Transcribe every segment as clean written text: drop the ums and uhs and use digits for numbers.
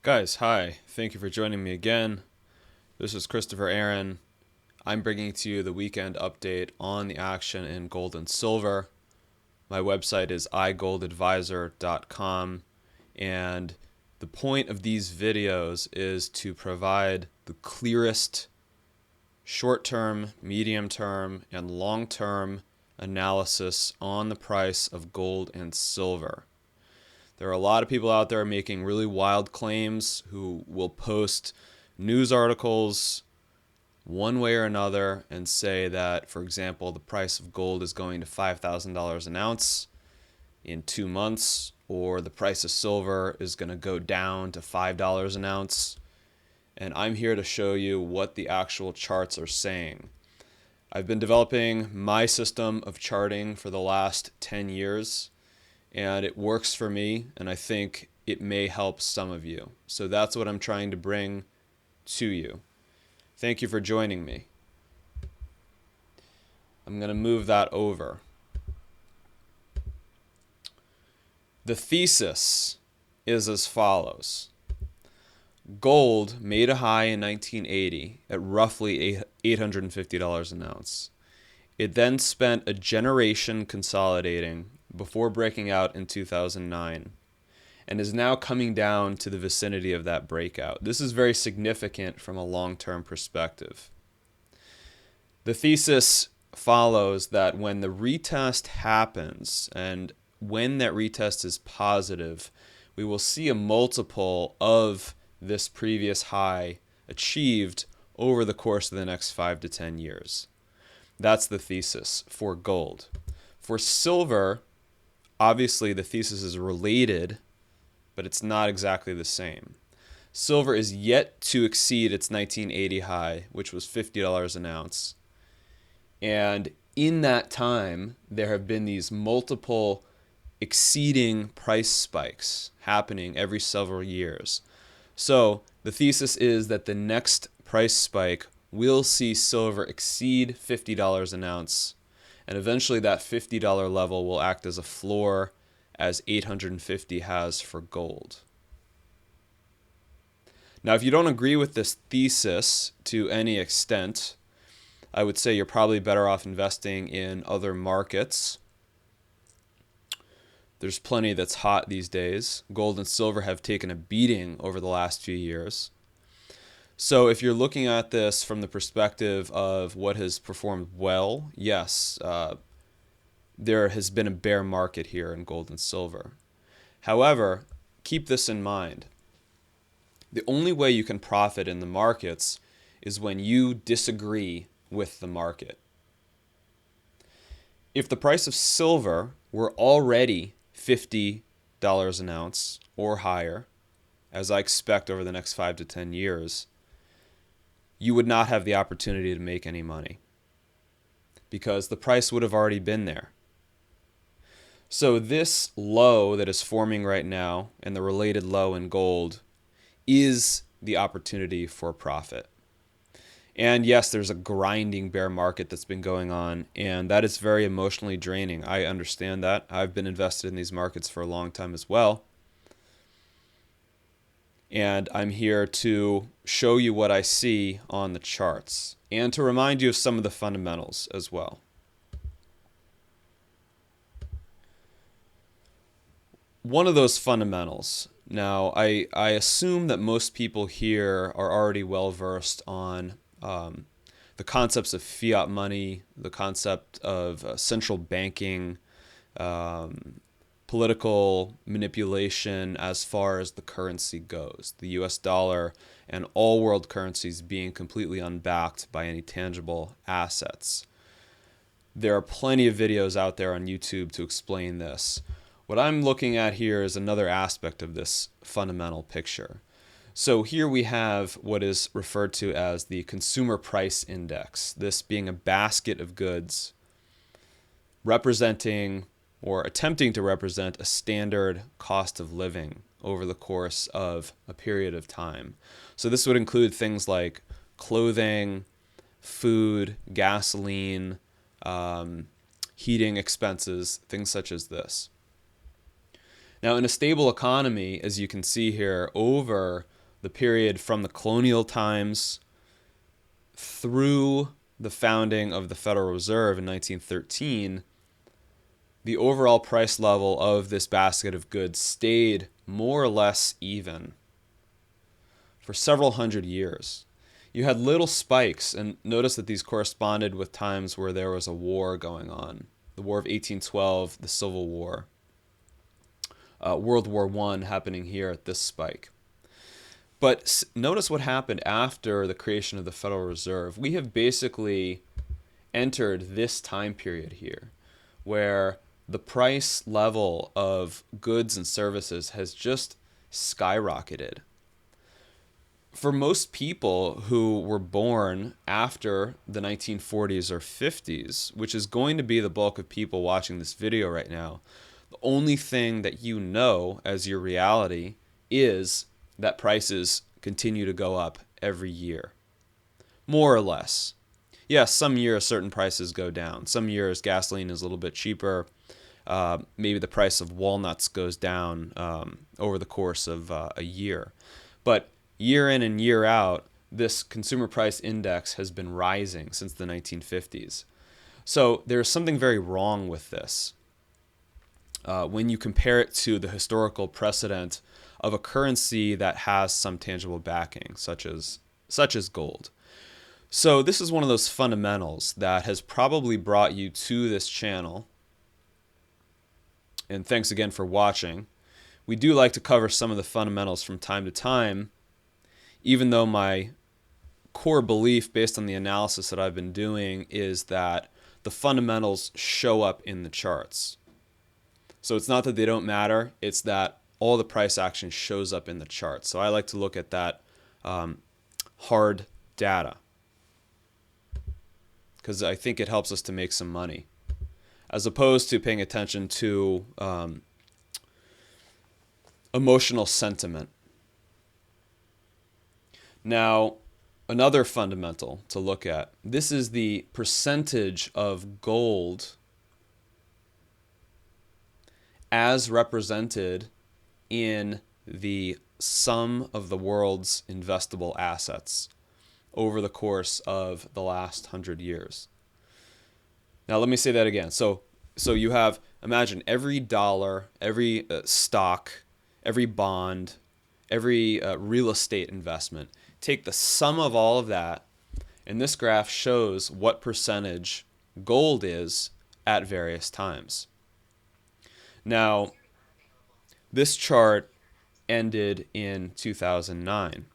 Guys, hi. Thank you for joining me again. This is Christopher Aaron. I'm bringing to you the weekend update on the action in gold and silver. My website is igoldadvisor.com, and the point of these videos is to provide the clearest short-term, medium-term, and long-term analysis on the price of gold and silver. There are a lot of people out there making really wild claims who will post news articles one way or another and say that, for example, the price of gold is going to $5,000 an ounce in 2 months, or the price of silver is going to go down to $5 an ounce. And I'm here to show you what the actual charts are saying. I've been developing my system of charting for the last 10 years. And it works for me, and I think it may help some of you. So that's what I'm trying to bring to you. Thank you for joining me. I'm going to move that over. The thesis is as follows. Gold made a high in 1980 at roughly $850 an ounce. It then spent a generation consolidating before breaking out in 2009, and is now coming down to the vicinity of that breakout. This is very significant from a long-term perspective. The thesis follows that when the retest happens, and when that retest is positive, we will see a multiple of this previous high achieved over the course of the next 5 to 10 years. That's the thesis for gold. For silver, obviously, the thesis is related, but it's not exactly the same. Silver is yet to exceed its 1980 high, which was $50 an ounce. And in that time, there have been these multiple exceeding price spikes happening every several years. So the thesis is that the next price spike will see silver exceed $50 an ounce. And eventually that $50 level will act as a floor, as 850 has for gold. Now, if you don't agree with this thesis to any extent, I would say you're probably better off investing in other markets. There's plenty that's hot these days. Gold and silver have taken a beating over the last few years. So if you're looking at this from the perspective of what has performed well, yes, there has been a bear market here in gold and silver. However, keep this in mind. The only way you can profit in the markets is when you disagree with the market. If the price of silver were already $50 an ounce or higher, as I expect over the next 5 to 10 years, you would not have the opportunity to make any money because the price would have already been there. So this low that is forming right now and the related low in gold is the opportunity for profit. And yes, there's a grinding bear market that's been going on, and that is very emotionally draining. I understand that. I've been invested in these markets for a long time as well. And I'm here to show you what I see on the charts and to remind you of some of the fundamentals as well. One of those fundamentals. Now, I assume that most people here are already well versed on the concepts of fiat money, the concept of central banking, political manipulation as far as the currency goes, the US dollar and all world currencies being completely unbacked by any tangible assets. There are plenty of videos out there on YouTube to explain this. What I'm looking at here is another aspect of this fundamental picture. So here we have what is referred to as the consumer price index, this being a basket of goods representing or attempting to represent a standard cost of living over the course of a period of time. So this would include things like clothing, food, gasoline, heating expenses, things such as this. Now, in a stable economy, as you can see here, over the period from the colonial times through the founding of the Federal Reserve in 1913, the overall price level of this basket of goods stayed more or less even for several hundred years. You had little spikes, and notice that these corresponded with times where there was a war going on. The War of 1812, the Civil War, World War I happening here at this spike. But notice what happened after the creation of the Federal Reserve. We have basically entered this time period here where the price level of goods and services has just skyrocketed. For most people who were born after the 1940s or 50s, which is going to be the bulk of people watching this video right now, the only thing that you know as your reality is that prices continue to go up every year, more or less. Yes, some years certain prices go down. Some years gasoline is a little bit cheaper. Maybe the price of walnuts goes down over the course of a year. But year in and year out, this consumer price index has been rising since the 1950s. So there's something very wrong with this when you compare it to the historical precedent of a currency that has some tangible backing, such as gold. So this is one of those fundamentals that has probably brought you to this channel. And thanks again for watching. We do like to cover some of the fundamentals from time to time, even though my core belief based on the analysis that I've been doing is that the fundamentals show up in the charts. So it's not that they don't matter, it's that all the price action shows up in the charts. So I like to look at that hard data because I think it helps us to make some money, as opposed to paying attention to emotional sentiment. Now, another fundamental to look at, this is the percentage of gold as represented in the sum of the world's investable assets over the course of the last 100 years. Now, let me say that again. So you have, imagine every dollar, every stock, every bond, every real estate investment. Take the sum of all of that, and this graph shows what percentage gold is at various times. Now, this chart ended in 2009.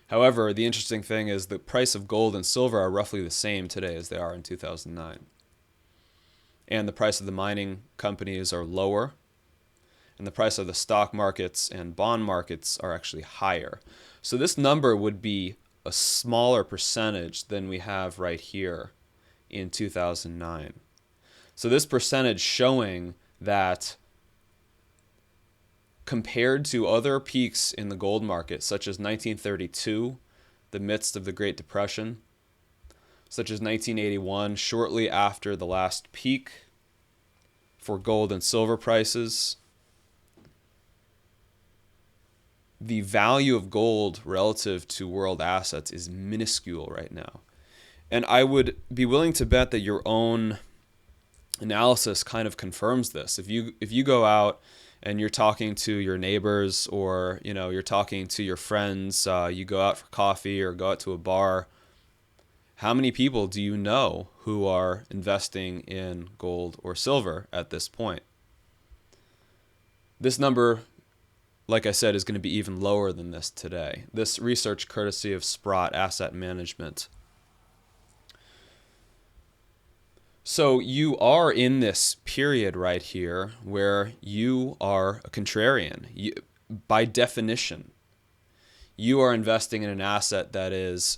However, the interesting thing is the price of gold and silver are roughly the same today as they are in 2009. And the price of the mining companies are lower, and the price of the stock markets and bond markets are actually higher. So this number would be a smaller percentage than we have right here in 2009. So this percentage showing that compared to other peaks in the gold market, such as 1932, the midst of the Great Depression, such as 1981, shortly after the last peak for gold and silver prices, the value of gold relative to world assets is minuscule right now. And I would be willing to bet that your own analysis kind of confirms this. If you go out and you're talking to your neighbors, or you're talking to your friends, you go out for coffee or go out to a bar, how many people do you know who are investing in gold or silver at this point? This number, like I said, is going to be even lower than this today. This research courtesy of Sprott Asset Management. So you are in this period right here where you are a contrarian. By definition, you are investing in an asset that is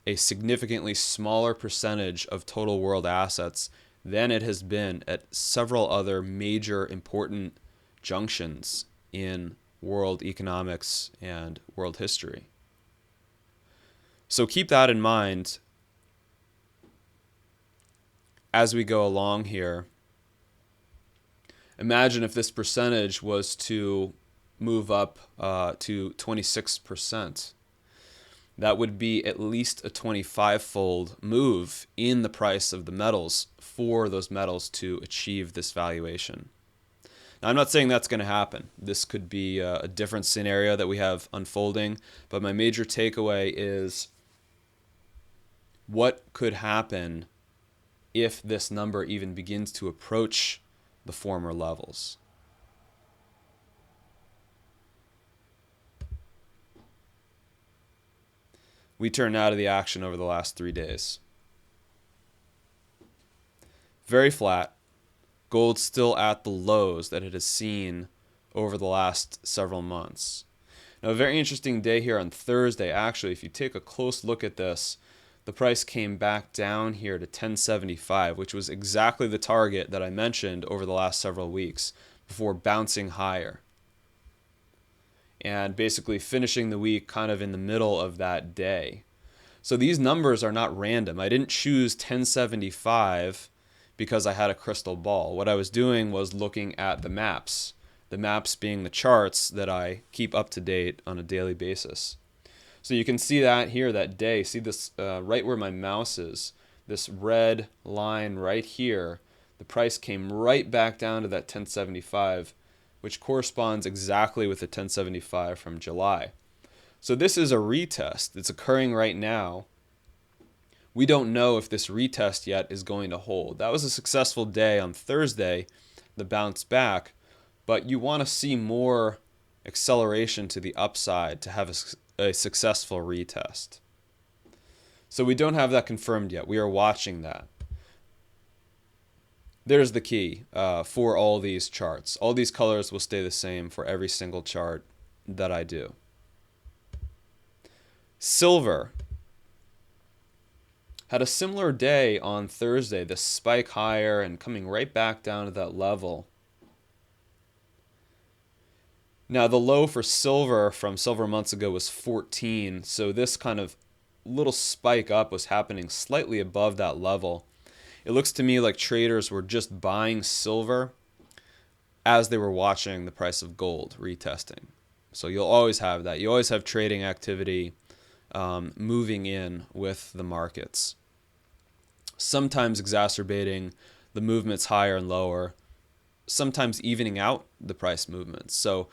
a significantly smaller percentage of total world assets than it has been at several other major important junctions in world economics and world history. So keep that in mind as we go along here. Imagine if this percentage was to move up to 26%. That would be at least a 25-fold move in the price of the metals for those metals to achieve this valuation. Now, I'm not saying that's going to happen. This could be a different scenario that we have unfolding, but my major takeaway is what could happen if this number even begins to approach the former levels. We turn now to the action over the last 3 days. Very flat. Gold still at the lows that it has seen over the last several months. Now, a very interesting day here on Thursday. Actually, if you take a close look at this, the price came back down here to 1075, which was exactly the target that I mentioned over the last several weeks before bouncing higher. And basically finishing the week kind of in the middle of that day. So these numbers are not random. I didn't choose 1075 because I had a crystal ball. What I was doing was looking at the maps being the charts that I keep up to date on a daily basis. So you can see that here that day. See this right where my mouse is, this red line right here. The price came right back down to that 1075, which corresponds exactly with the 1075 from July. So this is a retest. It's occurring right now. We don't know if this retest yet is going to hold. That was a successful day on Thursday, the bounce back, but you want to see more acceleration to the upside to have a successful retest. So we don't have that confirmed yet. We are watching that. There's the key for all these charts. All these colors will stay the same for every single chart that I do. Silver had a similar day on Thursday, this spike higher and coming right back down to that level. Now, the low for silver from several months ago was 14, so this kind of little spike up was happening slightly above that level. It looks to me like traders were just buying silver as they were watching the price of gold retesting. So you'll always have that. You always have trading activity moving in with the markets, sometimes exacerbating the movements higher and lower, sometimes evening out the price movements. So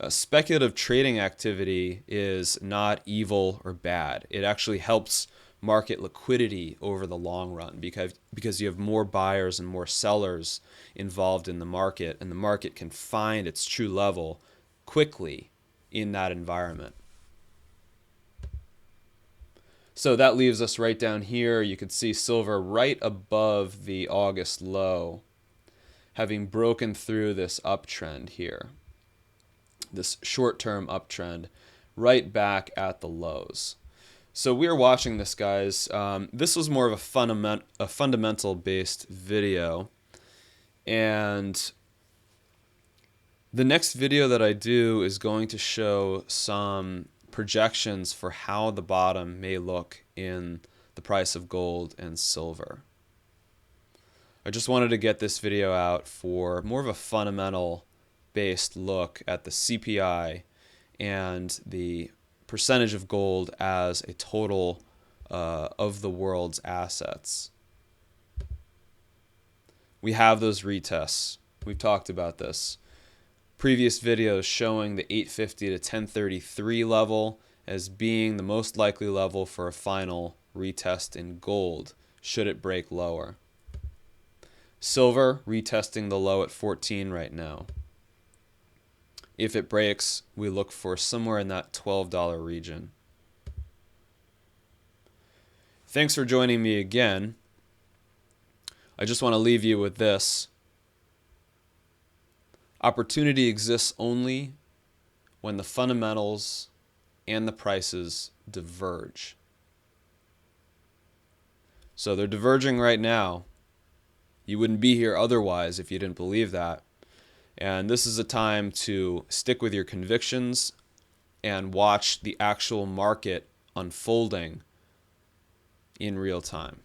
speculative trading activity is not evil or bad. It actually helps market liquidity over the long run because you have more buyers and more sellers involved in the market, and the market can find its true level quickly in that environment. So that leaves us right down here. You can see silver right above the August low, having broken through this uptrend here, this short-term uptrend, right back at the lows. So we're watching this, guys. This was more of a fundamental-based video, and the next video that I do is going to show some projections for how the bottom may look in the price of gold and silver. I just wanted to get this video out for more of a fundamental-based look at the CPI and the percentage of gold as a total of the world's assets. We have those retests. We've talked about this. Previous videos showing the 850 to 1033 level as being the most likely level for a final retest in gold should it break lower. Silver retesting the low at 14 right now. If it breaks, we look for somewhere in that $12 region. Thanks for joining me again. I just want to leave you with this. Opportunity exists only when the fundamentals and the prices diverge. So they're diverging right now. You wouldn't be here otherwise if you didn't believe that. And this is a time to stick with your convictions and watch the actual market unfolding in real time.